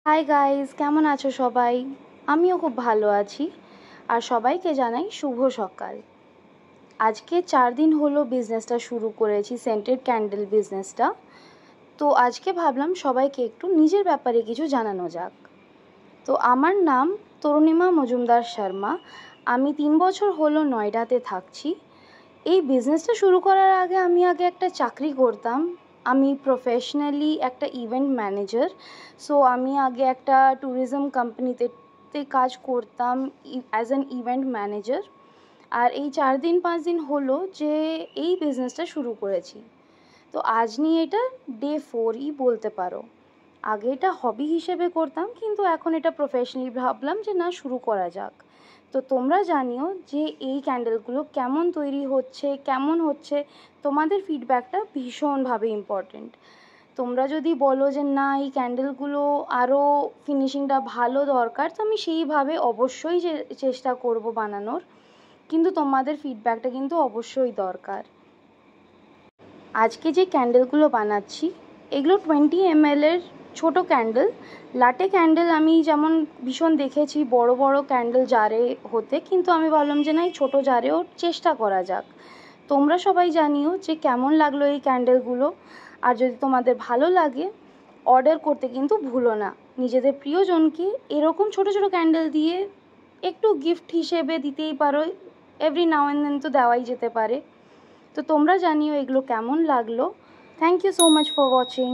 Hi guys, কেমন আছো সবাই? আমিও খুব ভালো আছি। আর সবাইকে জানাই শুভ সকাল। আজকে 4 দিন হলো বিজনেসটা শুরু করেছি, সেন্টেড ক্যান্ডেল বিজনেসটা। তো আজকে ভাবলাম সবাইকে একটু নিজের ব্যাপারে কিছু জানানো যাক। তো আমার নাম তরুণিমা মজুমদার শর্মা। আমি 3 বছর হলো নয়ডাতে থাকছি। এই বিজনেসটা শুরু করার আগে আমি একটা চাকরি করতাম। আমি প্রফেশনালি একটা ইভেন্ট ম্যানেজার। সো আমি আগে একটা ট্যুরিজম কোম্পানিতে কাজ করতাম অ্যাজ অ্যান ইভেন্ট ম্যানেজার। আর এই 4 দিন 5 দিন হলো যে এই বিজনেসটা শুরু করেছি। তো আজ নিয়ে এটা ডে 4ই বলতে পারো। আগে এটা হবি হিসেবে করতাম, কিন্তু এখন এটা প্রফেশনালি ভাবলাম যে না, শুরু করা যাক। তো তোমরা জানিও যে এই ক্যান্ডেলগুলো কেমন তৈরি হচ্ছে, কেমন হচ্ছে। তোমাদের ফিডব্যাকটা ভীষণভাবে ইম্পর্টেন্ট। তোমরা যদি বলো যে না, এই ক্যান্ডেলগুলো আরও ফিনিশিংটা ভালো দরকার, তো আমি সেইভাবে অবশ্যই চেষ্টা করব বানানোর। কিন্তু তোমাদের ফিডব্যাকটা কিন্তু অবশ্যই দরকার। আজকে যে ক্যান্ডেলগুলো বানাচ্ছি এগুলো 20 ml এর ছোটো ক্যান্ডেল। লাটে ক্যান্ডেল আমি যেমন ভীষণ দেখেছি বড় বড় ক্যান্ডেল জারে হতে, কিন্তু আমি ভাবলাম যে না, এই ছোটো জারেও চেষ্টা করা যাক। তোমরা সবাই জানিও যে কেমন লাগলো এই ক্যান্ডেলগুলো। আর যদি তোমাদের ভালো লাগে, অর্ডার করতে কিন্তু ভুলো না। নিজেদের প্রিয়জনকে এরকম ছোটো ছোটো ক্যান্ডেল দিয়ে একটু গিফট হিসেবে দিতেই পারো। এভরি নাও অ্যান্ড দেন তো দেওয়াই যেতে পারে। তো তোমরা জানিও এগুলো কেমন লাগলো। Thank you so much for watching.